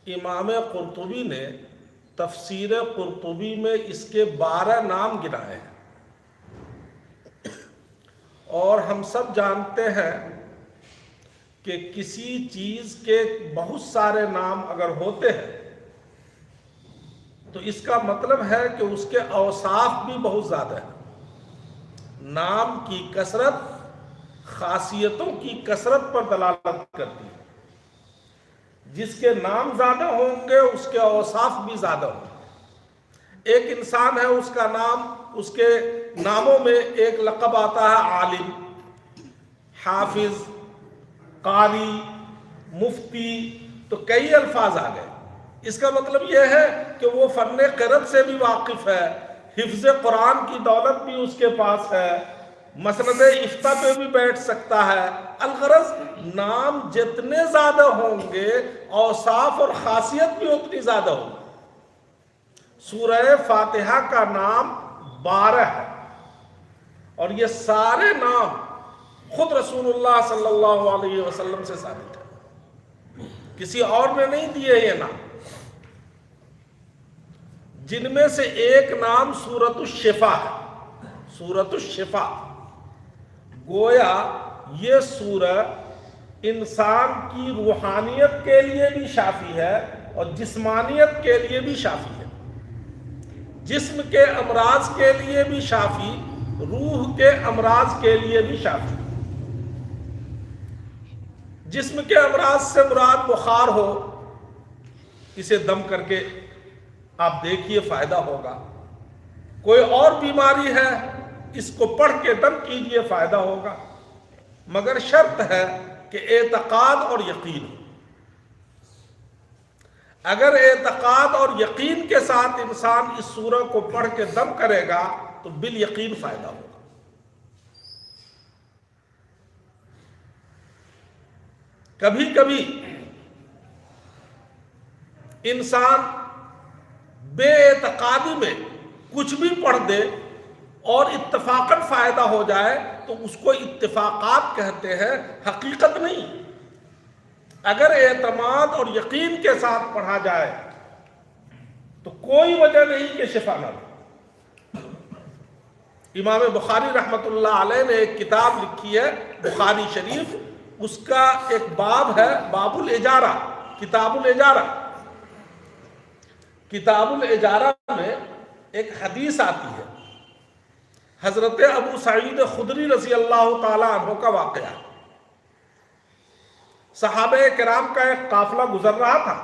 امام قرطبی نے تفسیر قرطبی میں اس کے 12 نام گنائے ہیں، اور ہم سب جانتے ہیں کہ کسی چیز کے بہت سارے نام اگر ہوتے ہیں تو اس کا مطلب ہے کہ اس کے اوصاف بھی بہت زیادہ ہیں۔ نام کی کثرت خاصیتوں کی کثرت پر دلالت کرتی ہے۔ جس کے نام زیادہ ہوں گے اس کے اوصاف بھی زیادہ ہوں گے۔ ایک انسان ہے، اس کا نام، اس کے ناموں میں ایک لقب آتا ہے عالم، حافظ، قاری، مفتی، تو کئی الفاظ آ گئے۔ اس کا مطلب یہ ہے کہ وہ فن قرأت سے بھی واقف ہے، حفظ قرآن کی دولت بھی اس کے پاس ہے، مسند افتاء پہ بھی بیٹھ سکتا ہے۔ الغرض نام جتنے زیادہ ہوں گے اوصاف اور خاصیت بھی اتنی زیادہ ہوگی۔ سورہ فاتحہ کا نام 12 ہے، اور یہ سارے نام خود رسول اللہ صلی اللہ علیہ وسلم سے ثابت ہے، کسی اور نے نہیں دیے یہ نام۔ جن میں سے ایک نام سورۃ الشفا ہے، سورۃ الشفا۔ گویا یہ سورہ انسان کی روحانیت کے لیے بھی شافی ہے اور جسمانیت کے لیے بھی شافی ہے، جسم کے امراض کے لیے بھی شافی، روح کے امراض کے لیے بھی شافی۔ جسم کے امراض سے مراد بخار ہو، اسے دم کر کے آپ دیکھیے فائدہ ہوگا۔ کوئی اور بیماری ہے، اس کو پڑھ کے دم کیجئے فائدہ ہوگا، مگر شرط ہے کہ اعتقاد اور یقین۔ اگر اعتقاد اور یقین کے ساتھ انسان اس سورہ کو پڑھ کے دم کرے گا تو بالیقین فائدہ ہوگا۔ کبھی کبھی انسان بے اعتقادی میں کچھ بھی پڑھ دے اور اتفاقاً فائدہ ہو جائے تو اس کو اتفاقات کہتے ہیں، حقیقت نہیں۔ اگر اعتماد اور یقین کے ساتھ پڑھا جائے تو کوئی وجہ نہیں کہ شفا نہ ہو۔ امام بخاری رحمۃ اللہ علیہ نے ایک کتاب لکھی ہے بخاری شریف، اس کا ایک باب ہے باب الاجارہ، کتاب الاجارہ۔ کتاب الاجارہ میں ایک حدیث آتی ہے، حضرت ابو سعید خدری رضی اللہ تعالی عنہ کا واقعہ۔ صحابہ کرام کا ایک قافلہ گزر رہا تھا،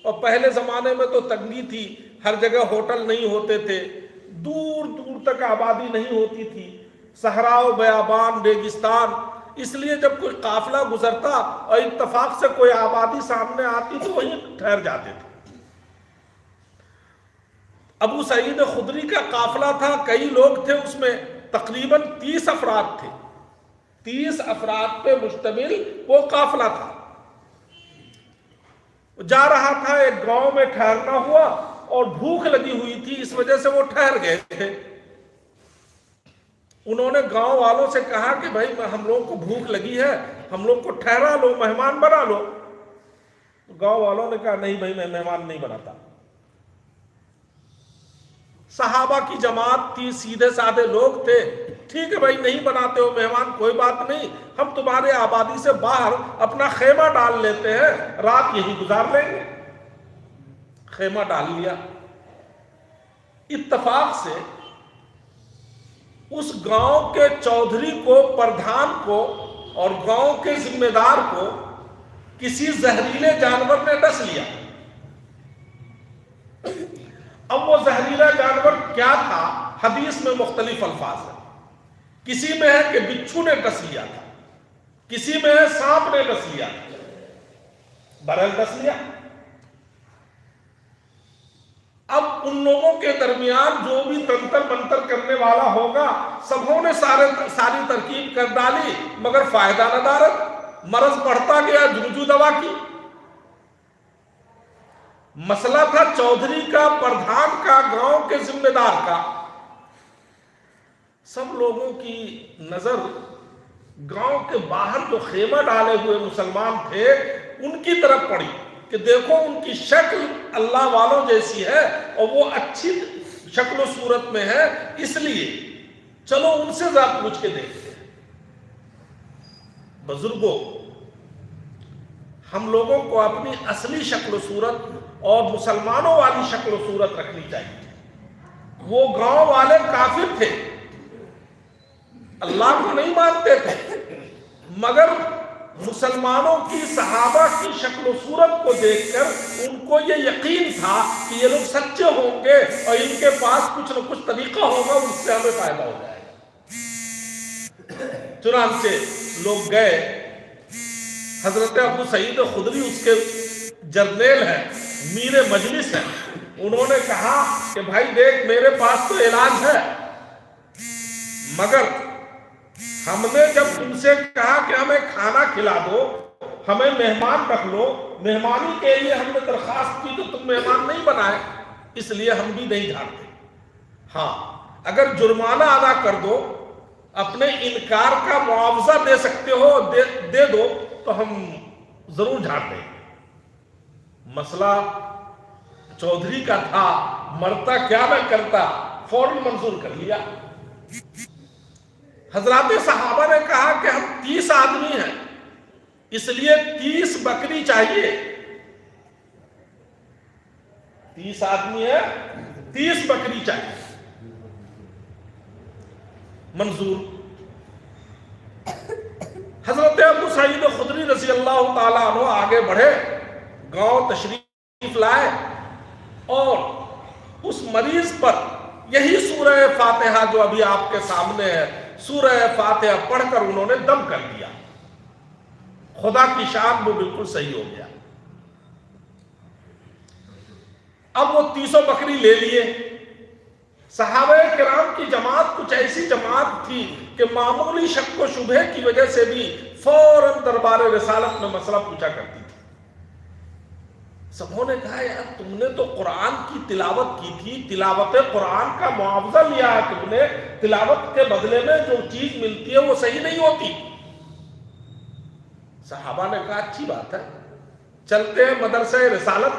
اور پہلے زمانے میں تو تنگی تھی، ہر جگہ ہوٹل نہیں ہوتے تھے، دور دور تک آبادی نہیں ہوتی تھی، صحرا و بیابان، ریگستان۔ اس لیے جب کوئی قافلہ گزرتا اور اتفاق سے کوئی آبادی سامنے آتی تو وہیں ٹھہر جاتے تھے۔ ابو سعید خدری کا قافلہ تھا، کئی لوگ تھے، اس میں تقریباً 30 افراد تھے، 30 افراد پہ مشتمل وہ قافلہ تھا۔ جا رہا تھا، ایک گاؤں میں ٹھہرنا ہوا اور بھوک لگی ہوئی تھی، اس وجہ سے وہ ٹھہر گئے تھے۔ انہوں نے گاؤں والوں سے کہا کہ بھائی ہم لوگوں کو بھوک لگی ہے، ہم لوگ کو ٹھہرا لو، مہمان بنا لو۔ گاؤں والوں نے کہا نہیں بھائی، میں مہمان نہیں بناتا۔ صحابہ کی جماعت تھی، سیدھے سادے لوگ تھے، ٹھیک ہے بھائی نہیں بناتے ہو مہمان، کوئی بات نہیں، ہم تمہارے آبادی سے باہر اپنا خیمہ ڈال لیتے ہیں، رات یہی گزار لیں گے۔ خیمہ ڈال لیا۔ اتفاق سے اس گاؤں کے چودھری کو، پردھان کو اور گاؤں کے ذمہ دار کو کسی زہریلے جانور نے ڈس لیا۔ اب وہ زہریلا جانور کیا تھا، حدیث میں مختلف الفاظ ہیں۔ کسی میں ہے کہ بچھو نے ڈس لیا تھا، کسی میں ہے سانپ نے ڈس لیا تھا، برل ڈس لیا۔ اب ان لوگوں کے درمیان جو بھی تنتر منتر کرنے والا ہوگا، سبوں نے ساری ترکیب کر ڈالی، مگر فائدہ نہ دارت، مرض بڑھتا گیا، جوجو دوا کی۔ مسئلہ تھا چودھری کا، پردھان کا، گاؤں کے ذمہ دار کا۔ سب لوگوں کی نظر گاؤں کے باہر جو خیمہ ڈالے ہوئے مسلمان تھے ان کی طرف پڑی۔ کہ دیکھو ان کی شکل اللہ والوں جیسی ہے اور وہ اچھی شکل و صورت میں ہے، اس لیے چلو ان سے ذرا پوچھ کے دیکھتے ہیں۔ بزرگوں، ہم لوگوں کو اپنی اصلی شکل و صورت اور مسلمانوں والی شکل و صورت رکھنی چاہیے۔ وہ گاؤں والے کافر تھے، اللہ کو نہیں مانتے تھے، مگر مسلمانوں کی صحابہ کی شکل و صورت کو دیکھ کر ان کو یہ یقین تھا کہ یہ لوگ سچے ہوں گے اور ان کے پاس کچھ نہ کچھ طریقہ ہوگا، اس سے ہمیں فائدہ ہو جائے گا۔ چنانچہ لوگ گئے، حضرت ابو سعید خدری اس کے جرنیل ہیں، میر مجلس ہیں، انہوں نے کہا کہ بھائی دیکھ میرے پاس تو علاج ہے، مگر ہم نے جب تم سے کہا کہ ہمیں کھانا کھلا دو، ہمیں مہمان رکھ لو، مہمانی کے لیے ہم نے درخواست کی تو تم مہمان نہیں بنائے، اس لیے ہم بھی نہیں جھاڑتے۔ ہاں اگر جرمانہ ادا کر دو، اپنے انکار کا معاوضہ دے سکتے ہو دے دو تو ہم ضرور جھاڑ دیں گے۔ مسئلہ چودھری کا تھا، مرتا کیا نہ کرتا، فوراً منظور کر لیا۔ حضرات صحابہ نے کہا کہ ہم 30 آدمی ہیں، اس لیے 30 بکری چاہیے۔ 30 آدمی ہے، 30 بکری چاہیے۔ منظور۔ حضرت ابو سعید خدری رضی اللہ تعالیٰ عنہ آگے بڑھے، گاؤں تشریف لائے اور اس مریض پر یہی سورہ فاتحہ جو ابھی آپ کے سامنے ہے، سورہ فاتحہ پڑھ کر انہوں نے دم کر دیا۔ خدا کی شان وہ بالکل صحیح ہو گیا۔ اب وہ 30 بکری لے لیے۔ صحابہ کرام کی جماعت کچھ ایسی جماعت تھی کہ معمولی شک و شبہ کی وجہ سے بھی فوراً دربار رسالت میں مسئلہ پوچھا کرتی تھی۔ سبوں نے کہا یار تم نے تو قرآن کی تلاوت کی تھی، تلاوت قرآن کا معاوضہ لیا ہے تم نے، تلاوت کے بدلے میں جو چیز ملتی ہے وہ صحیح نہیں ہوتی۔ صحابہ نے کہا اچھی بات ہے، چلتے ہیں مدرسہ رسالت،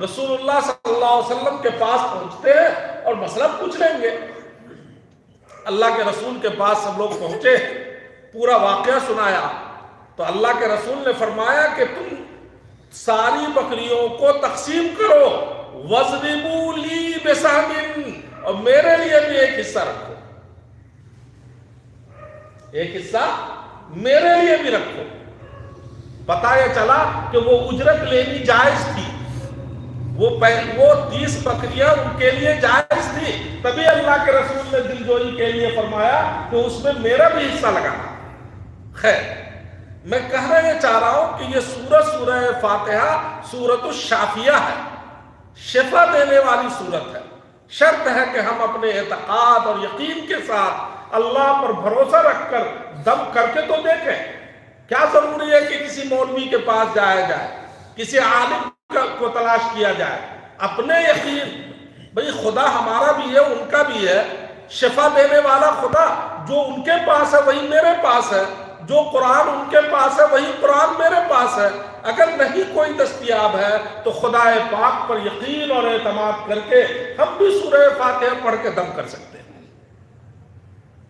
رسول اللہ صلی اللہ علیہ وسلم کے پاس پہنچتے ہیں اور مسئلہ پوچھ لیں گے۔ اللہ کے رسول کے پاس سب لوگ پہنچے، پورا واقعہ سنایا تو اللہ کے رسول نے فرمایا کہ تم ساری بکریوں کو تقسیم کرو، وَاضْرِبُوا لِي بِسَهْمٍ، اور میرے لیے بھی ایک حصہ رکھو، ایک حصہ میرے لیے بھی رکھو۔ پتہ یہ چلا کہ وہ اجرت لینی جائز تھی، وہ 30 بکریاں ان کے لیے جائز تھی، تبھی اللہ کے رسول نے دلجوئی کے لیے فرمایا کہ اس میں میرا بھی حصہ لگانا۔ خیر، میں کہنا یہ چاہ رہا ہوں کہ یہ سورہ فاتحہ سورۃ الشافیہ ہے، شفا دینے والی سورت ہے۔ شرط ہے کہ ہم اپنے اعتقاد اور یقین کے ساتھ اللہ پر بھروسہ رکھ کر دم کر کے تو دیکھیں۔ کیا ضروری ہے کہ کسی مولوی کے پاس جایا جائے، کسی عالم کو تلاش کیا جائے؟ اپنے یقین، بھئی خدا ہمارا بھی ہے ان کا بھی ہے، شفا دینے والا خدا جو ان کے پاس ہے وہی میرے پاس ہے، جو قرآن ان کے پاس ہے وہی قرآن میرے پاس ہے۔ اگر نہیں کوئی دستیاب ہے تو خدا پاک پر یقین اور اعتماد کر کے ہم بھی سورہ فاتحہ پڑھ کے دم کر سکتے ہیں۔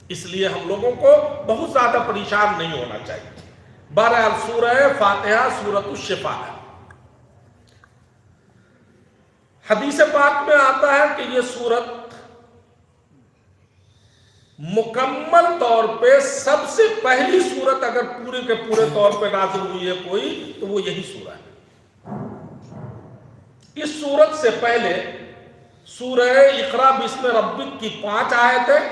اس لیے ہم لوگوں کو بہت زیادہ پریشان نہیں ہونا چاہیے۔ بہرحال سورہ فاتحہ سورۃ الشفا ہے۔ حدیث پاک میں آتا ہے کہ یہ سورت مکمل طور پہ سب سے پہلی سورت اگر پورے کے پورے طور پہ نازل ہوئی ہے کوئی تو وہ یہی سورہ ہے۔ اس سورت سے پہلے سورہ اقرا بسم ربک کی 5 آیتیں،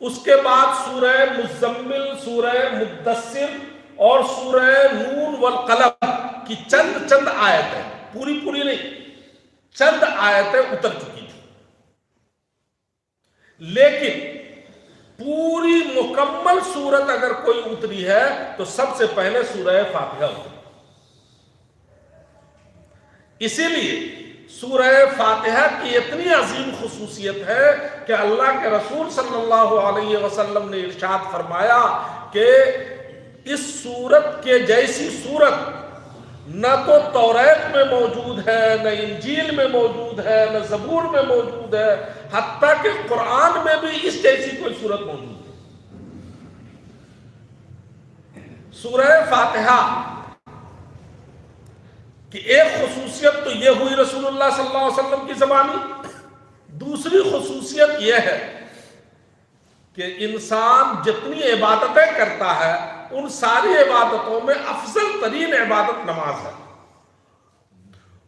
اس کے بعد سورہ مزمل، سورہ مدثر اور سورہ نون والقلم کی چند آیتیں، پوری نہیں، چند آیتیں اتر چکی تھی، لیکن پوری مکمل سورت اگر کوئی اتری ہے تو سب سے پہلے سورہ فاتحہ اتری۔ اسی لیے سورہ فاتحہ کی اتنی عظیم خصوصیت ہے کہ اللہ کے رسول صلی اللہ علیہ وسلم نے ارشاد فرمایا کہ اس سورت کے جیسی سورت نہ تو توریت میں موجود ہے، نہ انجیل میں موجود ہے، نہ زبور میں موجود ہے، حتیٰ کہ قرآن میں بھی اس جیسی کوئی صورت موجود ہے۔ سورہ فاتحہ کی ایک خصوصیت تو یہ ہوئی رسول اللہ صلی اللہ علیہ وسلم کی زبانی، دوسری خصوصیت یہ ہے کہ انسان جتنی عبادتیں کرتا ہے ان ساری عبادتوں میں افضل ترین عبادت نماز ہے،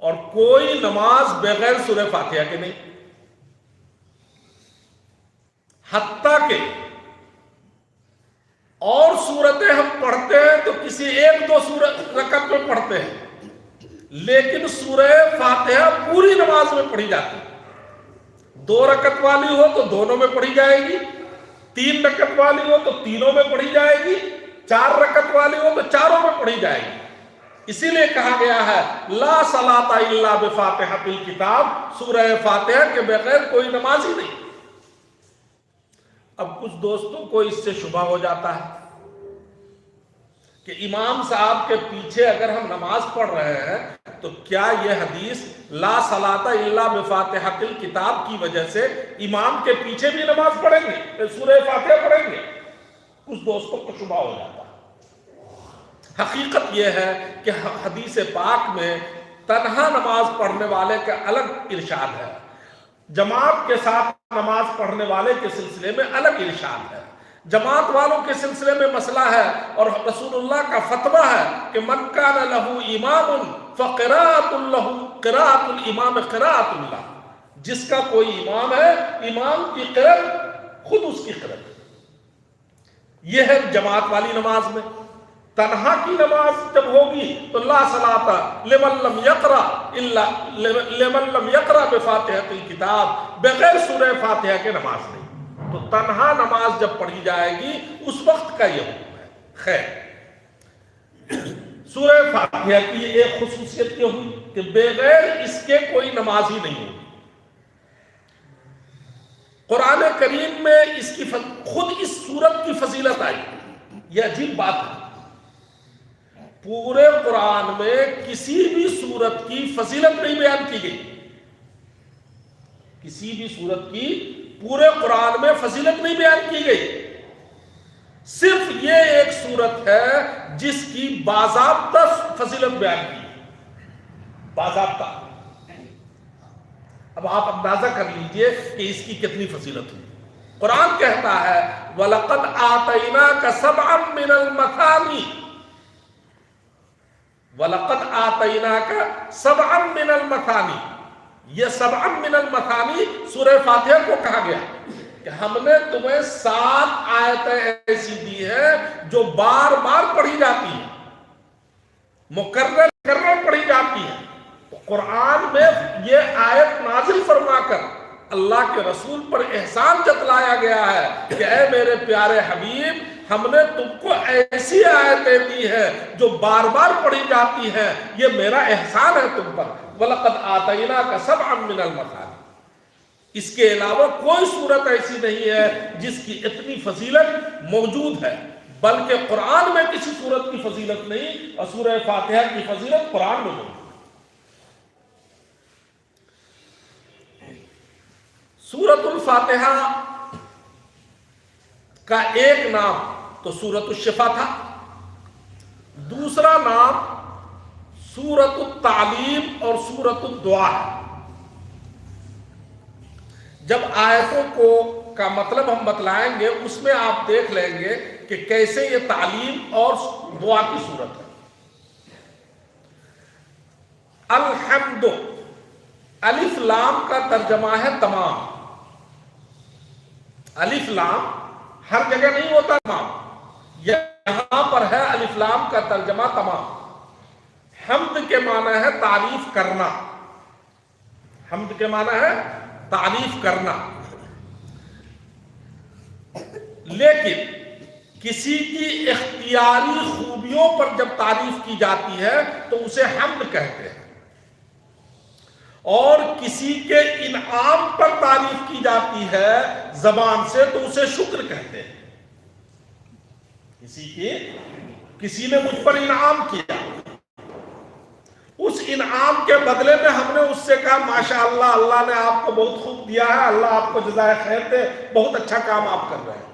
اور کوئی نماز بغیر سورہ فاتحہ کے نہیں، حتیٰ کہ اور سورتیں ہم پڑھتے ہیں تو کسی ایک دو رکعت میں پڑھتے ہیں، لیکن سورہ فاتحہ پوری نماز میں پڑھی جاتی ہے۔ 2 رکعت والی ہو تو دونوں میں پڑھی جائے گی، 3 رکعت والی ہو تو تینوں میں پڑھی جائے گی، 4 رکعت والی ہو تو چاروں میں پڑھی جائے گی۔ اسی لیے کہا گیا ہے لا صلاۃ الا بفاتحۃ الکتاب، سورہ فاتحہ کے بغیر کوئی نماز ہی نہیں۔ اب کچھ دوستوں کو اس سے شبہ ہو جاتا ہے کہ امام صاحب کے پیچھے اگر ہم نماز پڑھ رہے ہیں تو کیا یہ حدیث لا صلاۃ الا بفاتحۃ الکتاب کی وجہ سے امام کے پیچھے بھی نماز پڑھیں گے، سورہ فاتحہ پڑھیں گے؟ کچھ دوستوں کو شبہ ہو جاتا ہے۔ حقیقت یہ ہے کہ حدیث پاک میں تنہا نماز پڑھنے والے کا الگ ارشاد ہے، جماعت کے ساتھ نماز پڑھنے والے کے سلسلے میں الگ ارشاد ہے۔ جماعت والوں کے سلسلے میں مسئلہ ہے اور رسول اللہ کا فتویٰ ہے کہ من کان لہ امام فقراءۃ لہ قراءۃ الامام قراءۃ اللہ، جس کا کوئی امام ہے امام کی قرأت خود اس کی قرأت۔ یہ ہے جماعت والی نماز میں۔ تنہا کی نماز جب ہوگی تو لا صلاۃ لمن لم یقرأ الا لمن لم یقرأ بفاتحۃ الکتاب، بغیر سورہ فاتحہ کے نماز نہیں۔ تو تنہا نماز جب پڑھی جائے گی اس وقت کا یہ حکم ہے۔ خیر، سورہ فاتحہ کی ایک خصوصیت یہ ہوئی کہ بغیر اس کے کوئی نماز ہی نہیں ہوگی۔ قرآن کریم میں اس کی خود اس سورت کی فضیلت آئی، یہ عجیب بات ہے۔ پورے قرآن میں کسی بھی سورت کی فضیلت نہیں بیان کی گئی، کسی بھی سورت کی پورے قرآن میں فضیلت نہیں بیان کی گئی، صرف یہ ایک سورت ہے جس کی باضابطہ فضیلت بیان کی، باضابطہ۔ اب آپ اندازہ کر لیجئے کہ اس کی کتنی فضیلت ہوئی۔ قرآن کہتا ہے وَلَقَدْ آتَيْنَاكَ سَبْعًا مِّنَ الْمَثَانِي، وَلَقَدْ آتَيْنَاكَ سَبْعًا مِّنَ الْمَثَانِي، یہ 7 من المثانی سورہ فاتحہ کو کہا گیا کہ ہم نے تمہیں 7 آیتیں ایسی دی ہیں جو بار بار پڑھی جاتی ہیں، مکرر پڑھی جاتی ہیں۔ تو قرآن میں یہ آیت نازل فرما کر اللہ کے رسول پر احسان جتلایا گیا ہے کہ اے میرے پیارے حبیب، ہم نے تم کو ایسی آیتیں دی ہیں جو بار بار پڑھی جاتی ہیں، یہ میرا احسان ہے تم پر۔ وَلَقَدْ آتَيْنَاكَ سَبْعًا مِّنَ الْمَثَانِي، اس کے علاوہ کوئی صورت ایسی نہیں ہے جس کی اتنی فضیلت موجود ہے، بلکہ قرآن میں کسی صورت کی فضیلت نہیں، اور سورہ فاتحہ کی فضیلت قرآن میں موجود ہے۔ سورۃ الفاتحہ کا ایک نام تو سورۃ الشفا تھا، دوسرا نام سورۃ التعلیم اور سورۃ الدعا ہے۔ جب آیتوں کا مطلب ہم بتلائیں گے اس میں آپ دیکھ لیں گے کہ کیسے یہ تعلیم اور دعا کی صورت ہے۔ الحمد، الف لام کا ترجمہ ہے تمام۔ الف لام ہر جگہ نہیں ہوتا تمام، یہاں پر ہے الف لام کا ترجمہ تمام۔ حمد کے معنی ہے تعریف کرنا، حمد کے معنی ہے تعریف کرنا، لیکن کسی کی اختیاری خوبیوں پر جب تعریف کی جاتی ہے تو اسے حمد کہتے ہیں، اور کسی کے انعام پر تعریف کی جاتی ہے زبان سے تو اسے شکر کہتے ہیں۔ کسی نے مجھ پر انعام کیا اس انعام کے بدلے میں ہم نے اس سے کہا ماشاءاللہ اللہ نے آپ کو بہت خوب دیا ہے، اللہ آپ کو جزائے خیر دے، بہت اچھا کام آپ کر رہے ہیں،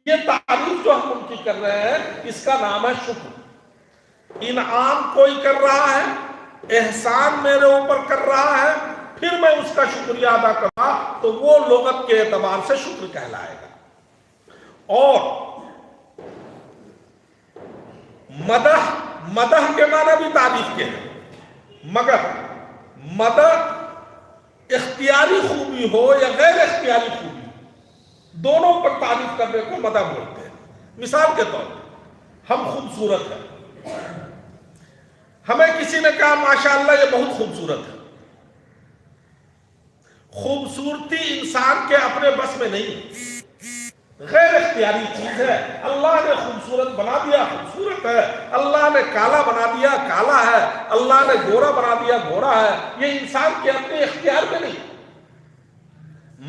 یہ تعریف جو ہم ان کی کر رہے ہیں اس کا نام ہے شکر۔ انعام کوئی کر رہا ہے، احسان میرے اوپر کر رہا ہے، پھر میں اس کا شکریہ ادا کروں تو وہ لغت کے اعتبار سے شکر کہلائے گا۔ اور مدح کے معنی بھی تعریف کے ہیں، مگر مدح اختیاری خوبی ہو یا غیر اختیاری خوبی، دونوں پر تعریف کرنے کو مدح بولتے ہیں۔ مثال کے طور پر ہم خوبصورت ہیں، ہمیں کسی نے کہا ماشاءاللہ یہ بہت خوبصورت ہے۔ خوبصورتی انسان کے اپنے بس میں نہیں، غیر اختیاری چیز ہے۔ اللہ نے خوبصورت بنا دیا، خوبصورت ہے، اللہ نے کالا بنا دیا، کالا ہے، اللہ نے گورا بنا دیا، گورا ہے، یہ انسان کے اپنے اختیار میں نہیں،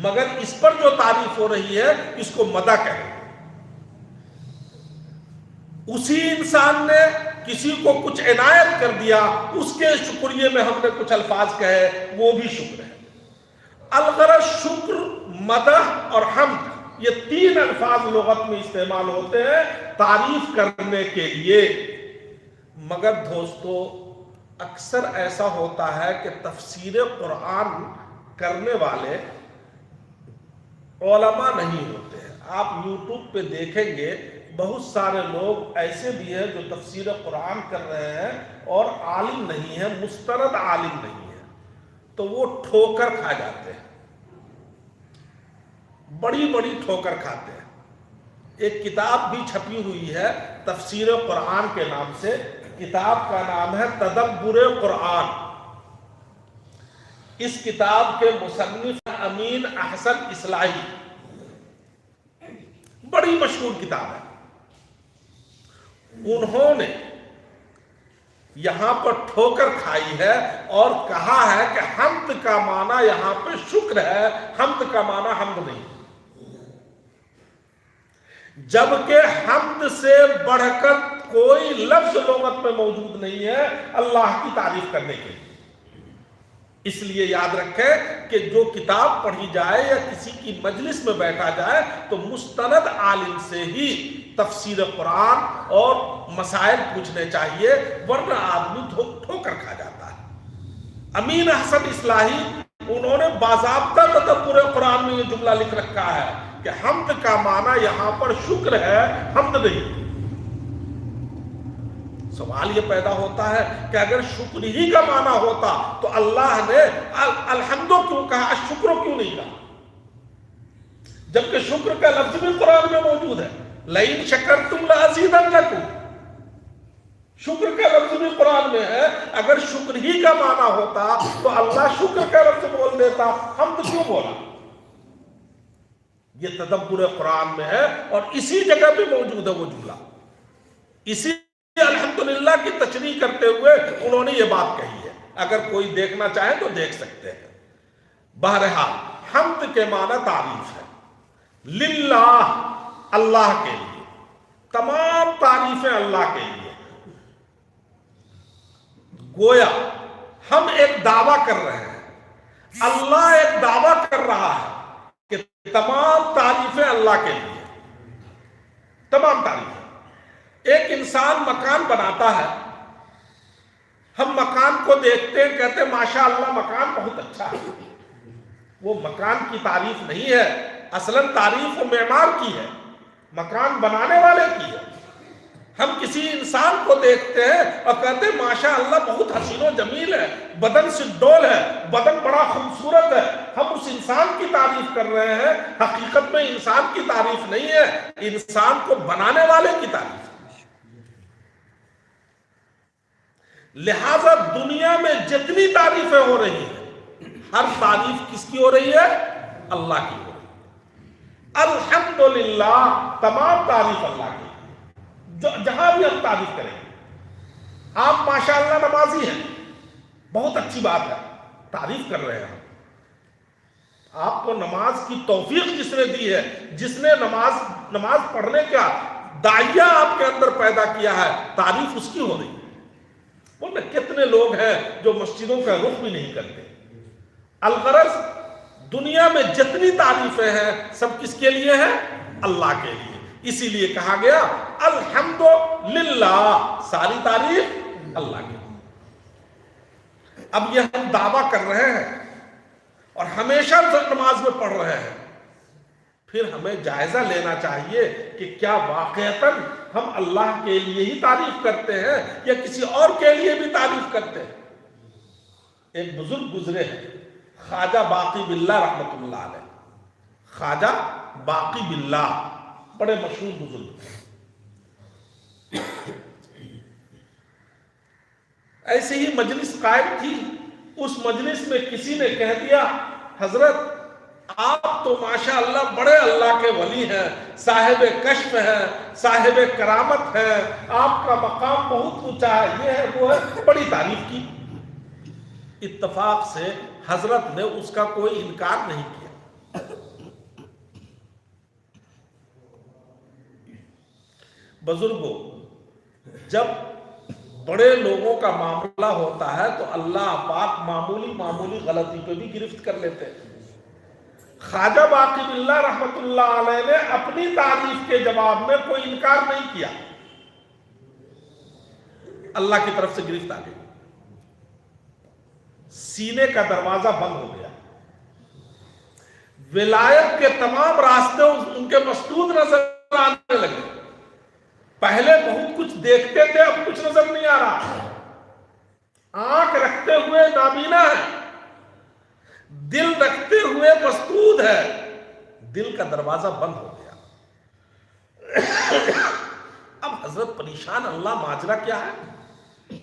مگر اس پر جو تعریف ہو رہی ہے اس کو مدح کہیں۔ اسی انسان نے کسی کو کچھ عنایت کر دیا، اس کے شکریہ میں ہم نے کچھ الفاظ کہے، وہ بھی شکر ہے۔ الغرض شکر، مدح اور حمد، یہ تین الفاظ لغت میں استعمال ہوتے ہیں تعریف کرنے کے لیے۔ مگر دوستو اکثر ایسا ہوتا ہے کہ تفسیر قرآن کرنے والے علماء نہیں ہوتے ہیں۔ آپ یوٹیوب پہ دیکھیں گے بہت سارے لوگ ایسے بھی ہیں جو تفسیر قرآن کر رہے ہیں اور عالم نہیں ہیں، مستند عالم نہیں ہے، تو وہ ٹھوکر کھا جاتے ہیں، بڑی بڑی ٹھوکر کھاتے ہیں۔ ایک کتاب بھی چھپی ہوئی ہے تفسیر قرآن کے نام سے، کتاب کا نام ہے تدبر قرآن۔ اس کتاب کے مصنف امین احسن اصلاحی، بڑی مشہور کتاب ہے۔ انہوں نے یہاں پر ٹھوکر کھائی ہے اور کہا ہے کہ حمد کا معنی یہاں پہ شکر ہے، حمد کا معنی حمد نہیں، جبکہ حمد سے بڑھ کر کوئی لفظ لغت میں موجود نہیں ہے اللہ کی تعریف کرنے کے لیے۔ اس لیے یاد رکھیں کہ جو کتاب پڑھی جائے یا کسی کی مجلس میں بیٹھا جائے تو مستند عالم سے ہی تفسیر قرآن اور مسائل پوچھنے چاہیے، ورنہ آدمی ٹھوکر کھا جاتا ہے۔ امین احسن اصلاحی انہوں نے باضابطہ تدبر قرآن میں یہ جملہ لکھ رکھا ہے کہ حمد کا معنی یہاں پر شکر ہے، حمد نہیں۔ سوال یہ پیدا ہوتا ہے کہ اگر شکر ہی کا معنی ہوتا تو اللہ نے الحمدو کیوں کہا، شکر کیوں نہیں کہا، جبکہ شکر کا لفظ بھی قرآن میں موجود ہے، لئن شکرتم لازیدنکم، شکر کا لفظ بھی قرآن میں ہے۔ اگر شکر ہی کا معنی ہوتا تو اللہ شکر کا لفظ بول دیتا، حمد کیوں بولا؟ یہ تدبر قرآن میں ہے اور اسی جگہ پہ موجود ہے وہ جملہ، اسی الحمدللہ کی تشریح کرتے ہوئے انہوں نے یہ بات کہی ہے۔ اگر کوئی دیکھنا چاہے تو دیکھ سکتے ہیں۔ بہرحال حمد کے معنی تعریف ہے، للہ، اللہ کے لیے، تمام تعریفیں اللہ کے لیے۔ گویا ہم ایک دعویٰ کر رہے ہیں، اللہ ایک دعویٰ کر رہا ہے کہ تمام تعریفیں اللہ کے لیے، تمام تعریفیں۔ ایک انسان مکان بناتا ہے، ہم مکان کو دیکھتے ہیں، کہتے ہیں ماشاءاللہ مکان بہت اچھا ہے، وہ مکان کی تعریف نہیں ہے، اصلاً تعریف معمار کی ہے، مکان بنانے والے کی ہے۔ ہم کسی انسان کو دیکھتے ہیں اور کہتے ہیں ماشاءاللہ بہت حسین و جمیل ہے، بدن سے ڈول ہے، بدن بڑا خوبصورت ہے، ہم اس انسان کی تعریف کر رہے ہیں، حقیقت میں انسان کی تعریف نہیں ہے، انسان کو بنانے والے کی تعریف۔ لہذا دنیا میں جتنی تعریفیں ہو رہی ہیں، ہر تعریف کس کی ہو رہی ہے؟ اللہ کی ہو رہی ہے۔ الحمدللہ، تمام تعریف اللہ کی، جہاں بھی ہم تعریف کریں گے۔ آپ ماشاءاللہ نمازی ہیں، بہت اچھی بات ہے، تعریف کر رہے ہیں ہم۔ آپ کو نماز کی توفیق جس نے دی ہے، جس نے نماز پڑھنے کا داعیہ آپ کے اندر پیدا کیا ہے، تعریف اس کی ہو رہی ہے۔ بولے کتنے لوگ ہیں جو مسجدوں کا رخ بھی نہیں کرتے. الغرض دنیا میں جتنی تعریفیں ہیں سب کس کے لیے ہیں؟ اللہ کے لیے. اسی لیے کہا گیا الحمدللہ، ساری تعریف اللہ کے لیے. اب یہ ہم دعویٰ کر رہے ہیں اور ہمیشہ نماز میں پڑھ رہے ہیں، پھر ہمیں جائزہ لینا چاہیے کہ کیا واقعتاً ہم اللہ کے لیے ہی تعریف کرتے ہیں یا کسی اور کے لیے بھی تعریف کرتے ہیں. ایک بزرگ گزرے ہیں خواجہ باقی باللہ رحمۃ اللہ علیہ. خواجہ باقی باللہ بڑے مشہور بزرگ. ایسے ہی مجلس قائم تھی. اس مجلس میں کسی نے کہہ دیا حضرت آپ تو ماشاءاللہ بڑے اللہ کے ولی ہیں، صاحب کشف ہیں، صاحب کرامت ہیں، آپ کا مقام بہت اونچا ہے، یہ ہے وہ ہے، بڑی تعریف کی. اتفاق سے حضرت نے اس کا کوئی انکار نہیں کیا. بزرگوں، جب بڑے لوگوں کا معاملہ ہوتا ہے تو اللہ پاک معمولی غلطی پہ بھی گرفت کر لیتے ہیں. خواجہ باقی باللہ رحمت اللہ علیہ نے اپنی تعریف کے جواب میں کوئی انکار نہیں کیا. اللہ کی طرف سے گرفت آ گئی، سینے کا دروازہ بند ہو گیا. ولایت کے تمام راستے ان کے مسدود نظر آنے لگے. پہلے بہت کچھ دیکھتے تھے، اب کچھ نظر نہیں آ رہا. آنکھ رکھتے ہوئے نابینا ہے، دل رکھتے ہوئے مسدود ہے. دل کا دروازہ بند ہو گیا. اب حضرت پریشان، اللہ ماجرا کیا ہے؟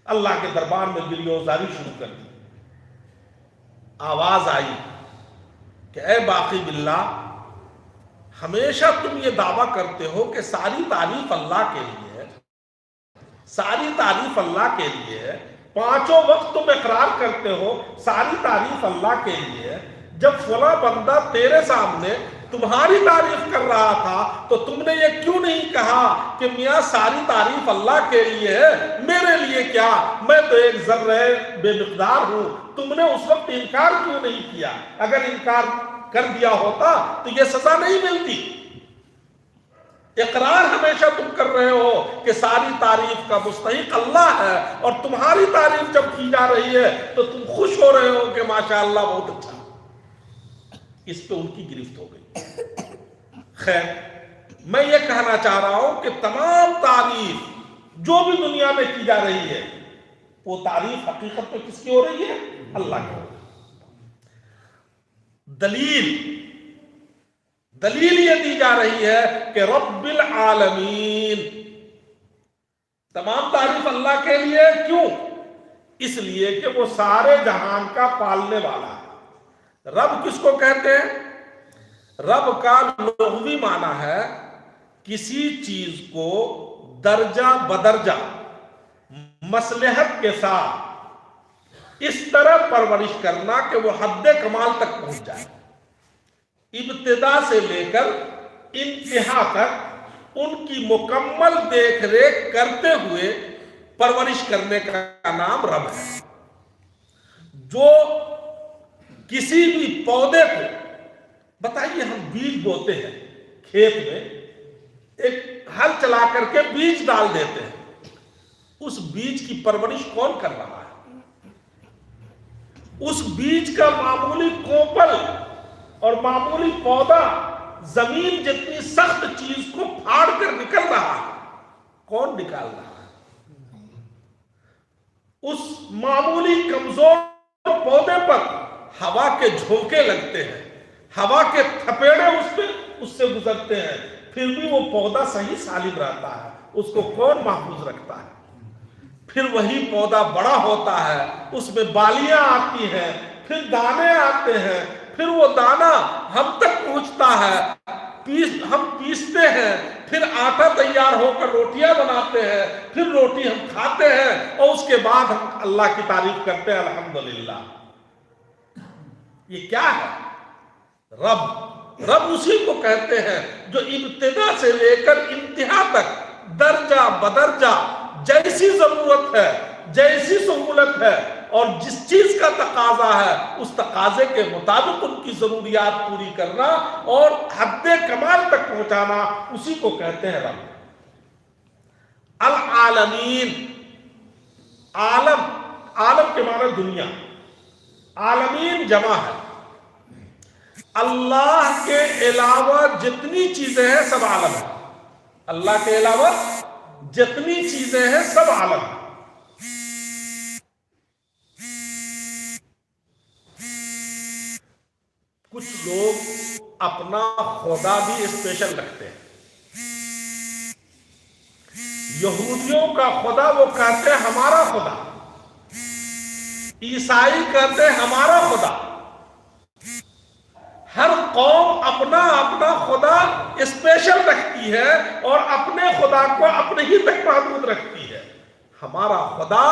اللہ کے دربار میں گریوزاری شروع کر دی. آواز آئی کہ اے باقی باللہ، ہمیشہ تم یہ دعویٰ کرتے ہو کہ ساری تعریف اللہ کے لیے ہے، ساری تعریف اللہ کے لیے ہے، پانچوں وقت تم اقرار کرتے ہو ساری تعریف اللہ کے لیے ہے. جب فلاں بندہ تیرے سامنے تمہاری تعریف کر رہا تھا تو تم نے یہ کیوں نہیں کہا کہ میاں ساری تعریف اللہ کے لیے ہے، میرے لیے کیا، میں تو ایک ذرہ بے مقدار ہوں. تم نے اس وقت انکار کیوں نہیں کیا؟ اگر انکار کر دیا ہوتا تو یہ سزا نہیں ملتی. اقرار ہمیشہ تم کر رہے ہو کہ ساری تعریف کا مستحق اللہ ہے، اور تمہاری تعریف جب کی جا رہی ہے تو تم خوش ہو رہے ہو کہ ماشاءاللہ بہت اچھا. اس پہ ان کی گرفت ہو گئی. خیر، میں یہ کہنا چاہ رہا ہوں کہ تمام تعریف جو بھی دنیا میں کی جا رہی ہے وہ تعریف حقیقت میں کس کی ہو رہی ہے؟ اللہ کی. دلیل یہ دی جا رہی ہے کہ رب العالمین. تمام تعریف اللہ کے لیے. کیوں؟ اس لیے کہ وہ سارے جہان کا پالنے والا ہے. رب کس کو کہتے ہیں؟ رب کا لغوی معنی ہے کسی چیز کو درجہ بدرجہ مصلحت کے ساتھ اس طرح پرورش کرنا کہ وہ حد کمال تک پہنچ جائے. ابتدا سے لے کر انتہا تک ان کی مکمل دیکھ ریکھ کرتے ہوئے پرورش کرنے کا نام رب ہے. جو کسی بھی پودے کو، بتائیے ہم بیج بوتے ہیں کھیت میں، ایک ہل چلا کر کے بیج ڈال دیتے ہیں، اس بیج کی پرورش کون کر رہا ہے؟ اس بیج کا معمولی کوپل اور معمولی پودا زمین جتنی سخت چیز کو پھاڑ کر نکل رہا ہے، کون نکال رہا ہے؟ اس معمولی کمزور پودے پر ہوا کے جھونکے لگتے ہیں، ہوا کے تھپیڑے اس سے گزرتے ہیں، پھر بھی وہ پودا صحیح سالم رہتا ہے. اس کو کون محفوظ رکھتا ہے؟ پھر وہی پودا بڑا ہوتا ہے، اس میں بالیاں آتی ہیں، پھر دانے آتے ہیں، پھر وہ دانا ہم تک پہنچتا ہے، ہم پیستے ہیں، پھر آٹا تیار ہو کر روٹیاں بناتے ہیں، پھر روٹی ہم کھاتے ہیں، اور اس کے بعد ہم اللہ کی تعریف کرتے ہیں الحمدللہ. یہ کیا ہے؟ رب اسی کو کہتے ہیں جو ابتدا سے لے کر انتہا تک درجہ بدرجہ جیسی ضرورت ہے، جیسی سہولت ہے اور جس چیز کا تقاضا ہے اس تقاضے کے مطابق ان کی ضروریات پوری کرنا اور حد کمال تک پہنچانا، اسی کو کہتے ہیں رب۔ العالمین، عالم، عالم کے معنی دنیا، عالمین جمع ہے۔ اللہ کے علاوہ جتنی چیزیں ہیں سب عالم ہیں، اللہ کے علاوہ جتنی چیزیں ہیں سب عالم ہیں۔ کچھ لوگ اپنا خدا بھی اسپیشل رکھتے ہیں۔ یہودیوں کا خدا وہ کہتے ہیں ہمارا خدا، عیسائی کہتے ہیں ہمارا خدا۔ ہر قوم اپنا اپنا خدا اسپیشل رکھتی ہے اور اپنے خدا کو اپنے ہی تک محدود رکھتی ہے۔ ہمارا خدا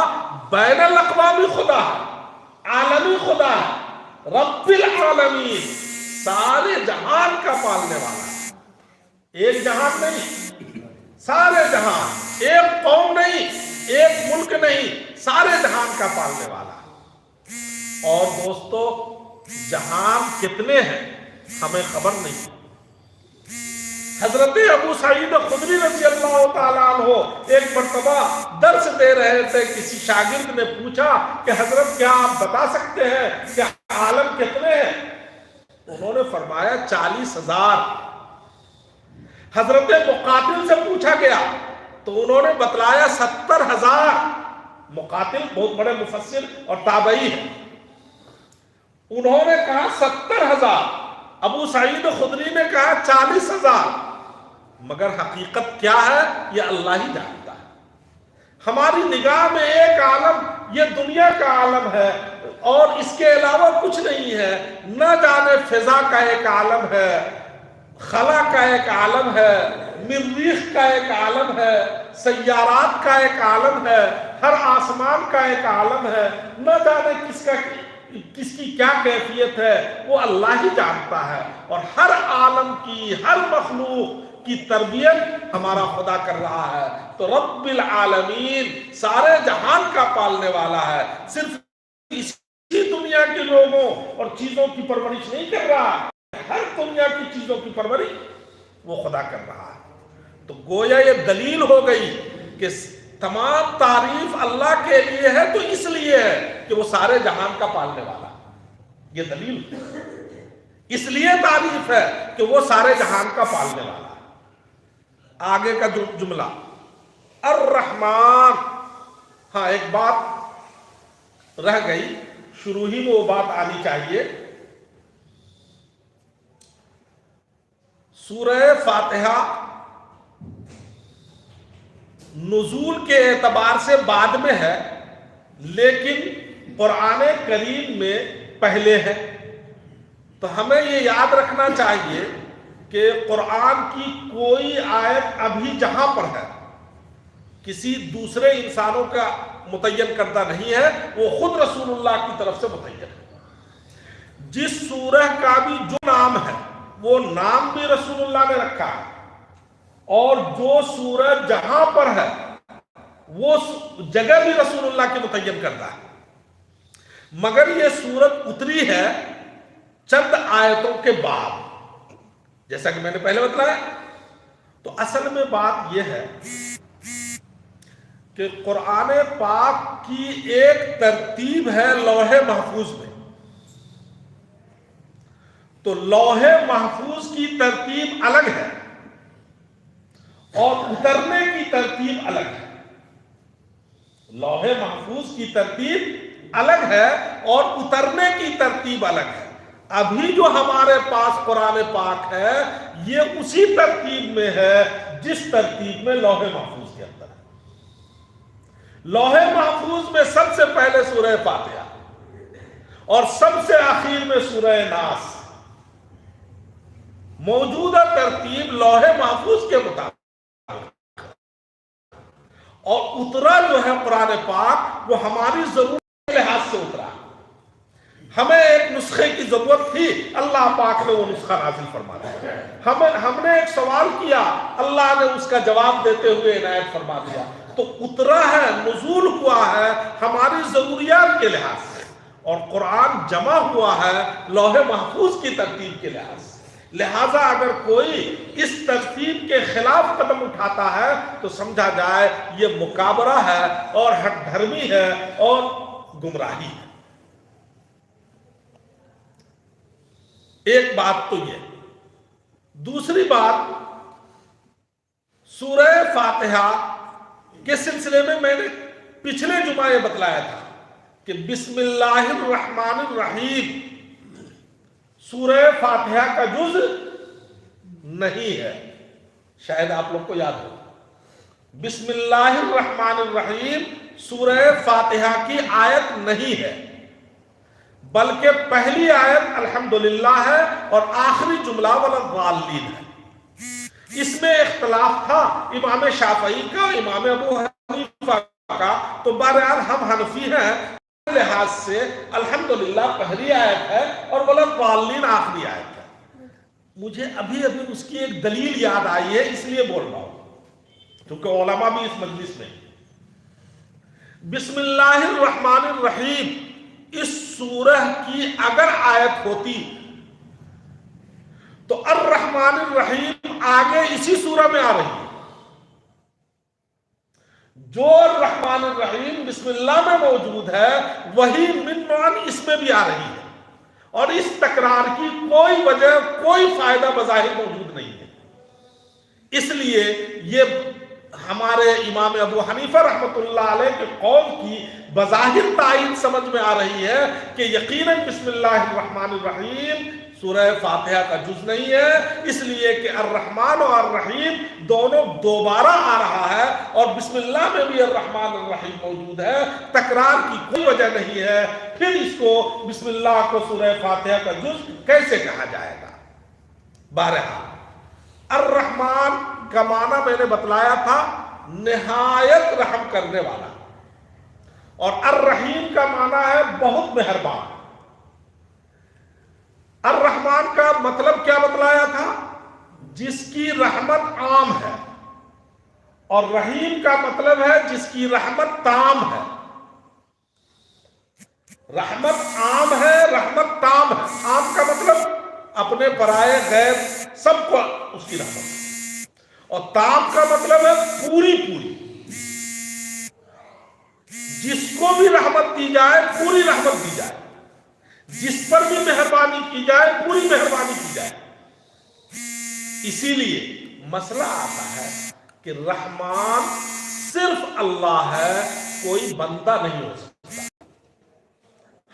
بین الاقوامی خدا ہے، عالمی خدا ہے، رب العالمین، سارے جہان کا پالنے والا ہے۔ ایک جہان نہیں، سارے جہان، ایک قوم نہیں، ایک ملک نہیں، سارے جہان کا پالنے والا ہے۔ اور دوستو، جہان کتنے ہیں ہمیں خبر نہیں۔ حضرت ابو سعید خدری رضی اللہ تعالیٰ عنہ ایک مرتبہ درس دے رہے تھے، کسی شاگرد نے پوچھا کہ حضرت کیا آپ بتا سکتے ہیں کہ عالم کتنے ہیں؟ انہوں نے فرمایا 40,000۔ حضرت مقاتل سے پوچھا گیا تو انہوں نے بتلایا 70,000۔ مقاتل بہت بڑے مفسر اور تابعی ہیں، انہوں نے کہا 70,000۔ ابو سعید خدری نے کہا 40,000۔ مگر حقیقت کیا ہے یہ اللہ ہی جانتا ہے۔ ہماری نگاہ میں ایک عالم یہ دنیا کا عالم ہے اور اس کے علاوہ کچھ نہیں ہے۔ نہ جانے فضا کا ایک عالم ہے، خلا کا ایک عالم ہے، مریخ کا ایک عالم ہے، سیارات کا ایک عالم ہے، ہر آسمان کا ایک عالم ہے۔ نہ جانے کس کی کیا کیفیت ہے وہ اللہ ہی جانتا ہے۔ اور ہر عالم کی، ہر مخلوق کی تربیت ہمارا خدا کر رہا ہے۔ تو رب العالمین سارے جہان کا پالنے والا ہے، صرف اسی دنیا کے لوگوں اور چیزوں کی پرورش نہیں کر رہا، ہر دنیا کی چیزوں کی پرورش وہ خدا کر رہا ہے۔ تو گویا یہ دلیل ہو گئی کہ تمام تعریف اللہ کے لیے ہے، تو اس لیے ہے کہ وہ سارے جہان کا پالنے والا ہے۔ یہ دلیل اس لیے تعریف ہے کہ وہ سارے جہان کا پالنے والا ہے۔ آگے کا جملہ الرحمن، ہاں ایک بات رہ گئی، شروع ہی میں وہ بات آنی چاہیے۔ سورہ فاتحہ نزول کے اعتبار سے بعد میں ہے، لیکن قرآن کریم میں پہلے ہے۔ تو ہمیں یہ یاد رکھنا چاہیے کہ قرآن کی کوئی آیت ابھی جہاں پر ہے کسی دوسرے انسانوں کا متعین کردہ نہیں ہے، وہ خود رسول اللہ کی طرف سے متعین ہے۔ جس سورہ کا بھی جو نام ہے وہ نام بھی رسول اللہ نے رکھا ہے، اور جو سورہ جہاں پر ہے وہ جگہ بھی رسول اللہ کی متعین کردہ ہے۔ مگر یہ سورت اتری ہے چند آیتوں کے بعد، جیسا کہ میں نے پہلے بتلایا۔ تو اصل میں بات یہ ہے کہ قرآن پاک کی ایک ترتیب ہے لوح محفوظ میں، تو لوح محفوظ کی ترتیب الگ ہے اور اترنے کی ترتیب الگ ہے۔ لوح محفوظ کی ترتیب الگ ہے اور اترنے کی ترتیب الگ ہے۔ ابھی جو ہمارے پاس قرآن پاک ہے یہ اسی ترتیب میں ہے جس ترتیب میں لوح محفوظ کے اندر ہے۔ لوح محفوظ میں سب سے پہلے سورہ فاتحہ اور سب سے آخر میں سورہ ناس، موجودہ ترتیب لوح محفوظ کے مطابق، اور اترا جو ہے قرآن پاک وہ ہماری ضرورت کے لحاظ سے اترا۔ ہمیں ایک نسخے کی ضرورت تھی، اللہ پاک نے وہ نسخہ نازل فرما دیا۔ ہم نے ایک سوال کیا، اللہ نے اس کا جواب دیتے ہوئے عنایت فرما دیا۔ تو اترا ہے، نزول ہوا ہے ہماری ضروریات کے لحاظ سے، اور قرآن جمع ہوا ہے لوح محفوظ کی ترتیب کے لحاظ سے۔ لہٰذا اگر کوئی اس ترتیب کے خلاف قدم اٹھاتا ہے تو سمجھا جائے یہ مکابرہ ہے اور ہٹ دھرمی ہے اور گمراہی ہے۔ ایک بات تو یہ۔ دوسری بات، سورہ فاتحہ کے سلسلے میں نے پچھلے جمعہ یہ بتلایا تھا کہ بسم اللہ الرحمن الرحیم سورہ فاتحہ کا جز نہیں ہے، شاید آپ لوگ کو یاد ہو۔ بسم اللہ الرحمن الرحیم سورہ فاتحہ کی آیت نہیں ہے، بلکہ پہلی آیت الحمدللہ ہے اور آخری جملہ وَلَضَّالِّينَ ہے۔ اس میں اختلاف تھا امام شافعی کا، امام ابو حنیفہ کا، تو بہرحال ہم حنفی ہیں، لحاظ سے الحمدللہ پہلی آیت ہے اور وَلَضَّالِّينَ آخری آیت ہے۔ مجھے ابھی اس کی ایک دلیل یاد آئی ہے، اس لیے بول رہا ہوں کیونکہ علماء بھی اس مجلس میں۔ بسم اللہ الرحمن الرحیم اس سورہ کی اگر آیت ہوتی تو الرحمن الرحیم آگے اسی سورہ میں آ رہی ہے، جو الرحمن الرحیم بسم اللہ میں موجود ہے وہی من معن اس میں بھی آ رہی ہے، اور اس تکرار کی کوئی وجہ، کوئی فائدہ بظاہر موجود نہیں ہے۔ اس لیے یہ ہمارے امام ابو حنیفہ رحمۃ اللہ علیہ کے قول کی بظاہر تائید سمجھ میں آ رہی ہے کہ یقیناً بسم اللہ الرحمن الرحیم سورہ فاتحہ کا جز نہیں ہے، اس لیے کہ الرحمن اور الرحیم دونوں دوبارہ آ رہا ہے، اور بسم اللہ میں بھی الرحمن الرحیم موجود ہے، تکرار کی کوئی وجہ نہیں ہے، پھر اس کو بسم اللہ کو سورہ فاتحہ کا جز کیسے کہا جائے گا؟ بہرحال الرحمن کا معنی میں نے بتلایا تھا نہایت رحم کرنے والا، اور الرحیم کا معنی ہے بہت مہربان۔ الرحمن کا مطلب کیا بتلایا تھا؟ جس کی رحمت عام ہے، اور رحیم کا مطلب ہے جس کی رحمت تام ہے۔ رحمت عام ہے، رحمت تام ہے۔ عام کا مطلب اپنے پرائے غیر سب کو اس کی رحمت ہے، اور تام کا مطلب ہے پوری پوری، جس کو بھی رحمت دی جائے پوری رحمت دی جائے، جس پر بھی مہربانی کی جائے پوری مہربانی کی جائے۔ اسی لیے مسئلہ آتا ہے کہ رحمان صرف اللہ ہے، کوئی بندہ نہیں ہو سکتا۔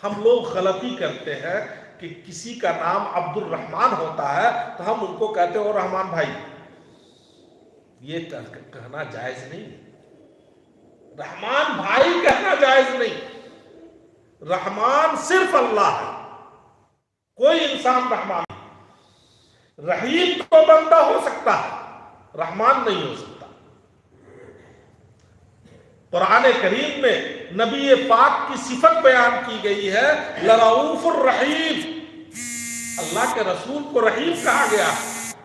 ہم لوگ غلطی کرتے ہیں کہ کسی کا نام عبد الرحمن ہوتا ہے تو ہم ان کو کہتے ہیں او رحمان بھائی، یہ کہنا جائز نہیں، رحمان بھائی کہنا جائز نہیں۔ رحمان صرف اللہ ہے، کوئی انسان رحمان نہیں۔ رحیم تو بندہ ہو سکتا ہے، رحمان نہیں ہو سکتا۔ قرآن کریم میں نبی پاک کی صفت بیان کی گئی ہے لرؤوف الرحیم، اللہ کے رسول کو رحیم کہا گیا،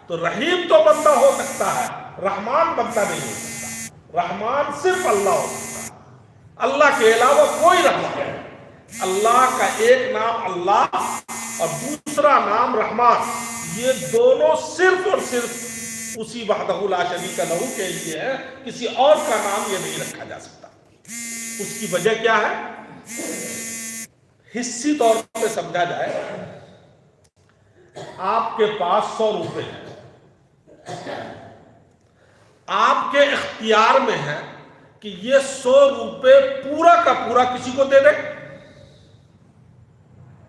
تو رحیم تو بندہ ہو سکتا ہے، رحمان بندہ نہیں ہو سکتا۔ رحمان صرف اللہ ہو سکتا ہے، اللہ کے علاوہ کوئی رحمان نہیں۔ اللہ کا ایک نام اللہ اور دوسرا نام رحمان، یہ دونوں صرف اور صرف اسی وحدہ لا شریک لہ کے لیے ہے، کسی اور کا نام یہ نہیں رکھا جا سکتا۔ اس کی وجہ کیا ہے؟ حصی طور پہ سمجھا جائے، آپ کے پاس 100 روپے ہیں، آپ کے اختیار میں ہے کہ یہ 100 روپے پورا کا پورا کسی کو دے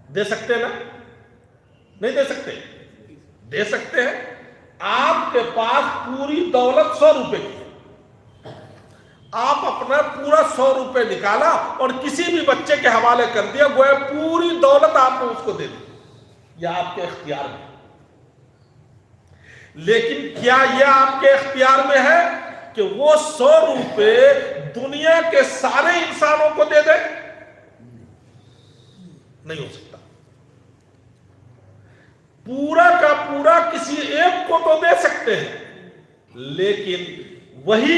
دے سکتے نا؟ نہیں دے سکتے؟ دے سکتے ہیں۔ آپ کے پاس پوری دولت 100 روپے کی ہے، آپ اپنا پورا 100 روپے نکالا اور کسی بھی بچے کے حوالے کر دیا، گویا پوری دولت آپ نے اس کو دے دی، یا آپ کے اختیار میں۔ لیکن کیا یہ آپ کے اختیار میں ہے کہ وہ 100 روپے دنیا کے سارے انسانوں کو دے دے؟ نہیں ہو سکتا۔ پورا کا پورا کسی ایک کو تو دے سکتے ہیں، لیکن وہی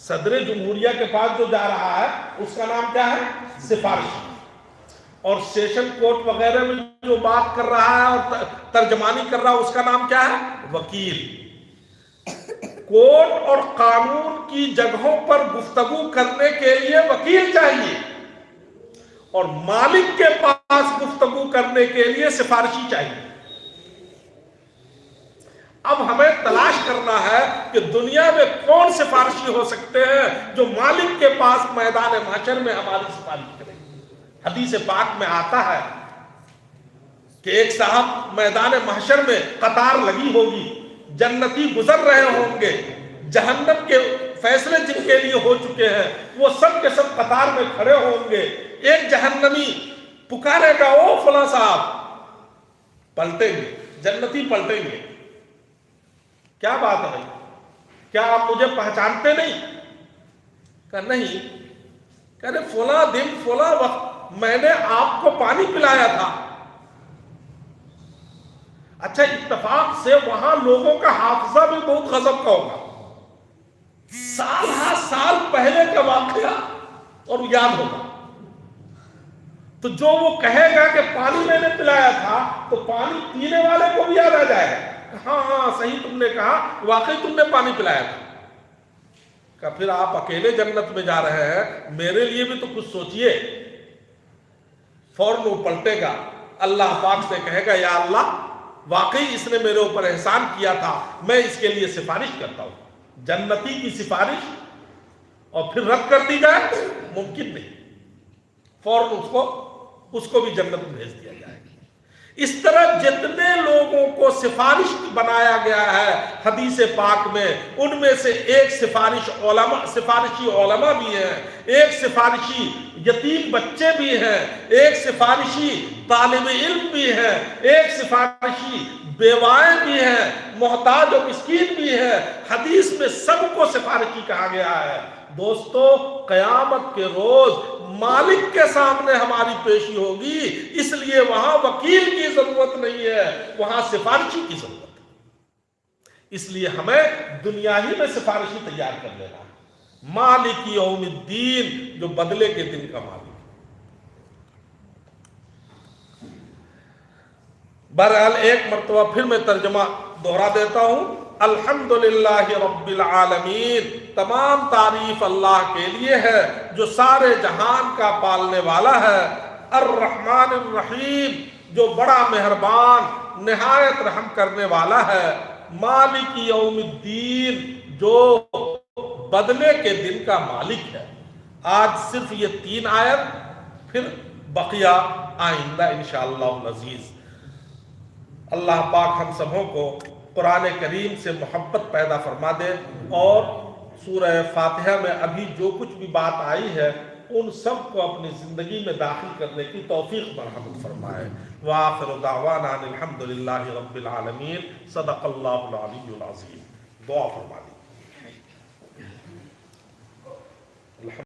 صدر جمہوریہ کے پاس جو جا رہا ہے اس کا نام کیا ہے؟ سفارشی. اور سیشن کورٹ وغیرہ میں جو بات کر رہا ہے اور ترجمانی کر رہا ہے اس کا نام کیا ہے؟ وکیل. کورٹ اور قانون کی جگہوں پر گفتگو کرنے کے لیے وکیل چاہیے اور مالک کے پاس گفتگو کرنے کے لیے سفارشی چاہیے. اب ہمیں تلاش کرنا ہے کہ دنیا میں کون سفارشی ہو سکتے ہیں جو مالک کے پاس میدان محشر میں ہماری سفارش کریں. حدیث پاک میں آتا ہے کہ ایک صاحب میدان محشر میں قطار لگی ہوگی, جنتی گزر رہے ہوں گے, جہنم کے فیصلے جن کے لیے ہو چکے ہیں وہ سب کے سب قطار میں کھڑے ہوں گے. ایک جہنمی پکارے گا, او فلاں صاحب, پلٹیں گے, جنتی پلٹیں گے, کیا بات ہے بھائی, کیا آپ مجھے پہچانتے نہیں؟ کہ نہیں. کہہ رہے فلاں دن فلاں وقت میں نے آپ کو پانی پلایا تھا. اچھا, اتفاق سے وہاں لوگوں کا حافظہ بھی بہت غضب کا ہوگا, سال ہاں سال پہلے کا واقعہ اور یاد ہوگا. تو جو وہ کہے گا کہ پانی میں نے پلایا تھا تو پانی پینے والے کو بھی یاد آ جائے گا, ہاں ہاں صحیح تم نے کہا, واقعی تم نے پانی پلایا تھا. کہ پھر آپ اکیلے جنت میں جا رہے ہیں, میرے لیے بھی تو کچھ سوچئے. فوراً وہ پلٹے گا, اللہ پاک سے کہے گا یا اللہ واقعی اس نے میرے اوپر احسان کیا تھا, میں اس کے لیے سفارش کرتا ہوں. جنتی کی سفارش اور پھر رد کر دی جائے ممکن نہیں, فوراً اس کو بھی جنت میں بھیج دیا جائے گا. اس طرح جتنے لوگوں کو سفارش بنایا گیا ہے حدیث پاک میں, ان میں سے ایک سفارشی علماء بھی ہیں, ایک سفارشی یتیم بچے بھی ہیں, ایک سفارشی طالب علم بھی ہیں, ایک سفارشی بیوائیں بھی ہیں, محتاج و مسکین بھی ہیں. حدیث میں سب کو سفارشی کہا گیا ہے. دوستو, قیامت کے روز مالک کے سامنے ہماری پیشی ہوگی, اس لیے وہاں وکیل کی ضرورت نہیں ہے, وہاں سفارشی کی ضرورت ہے. اس لیے ہمیں دنیا ہی میں سفارشی تیار کر لینا ہے. مالک یوم الدین, جو بدلے کے دن کا مالک. بہرحال ایک مرتبہ پھر میں ترجمہ دوہرا دیتا ہوں. الحمدللہ رب العالمین, تمام تعریف اللہ کے لیے ہے جو سارے جہان کا پالنے والا ہے. الرحمن الرحیم, جو بڑا مہربان نہایت رحم کرنے والا ہے. مالک یوم الدین, جو بدلے کے دن کا مالک ہے. آج صرف یہ 3 آیت, پھر بقیہ آئندہ انشاءاللہ العزیز. اللہ پاک ہم سبوں کو قرآن کریم سے محبت پیدا فرما دے اور سورہ فاتحہ میں ابھی جو کچھ بھی بات آئی ہے ان سب کو اپنی زندگی میں داخل کرنے کی توفیق مرحمت فرمائے. وآخر دعوانا الحمدللہ رب العالمین. صدق اللہ العلی العظیم. دعا فرما دی.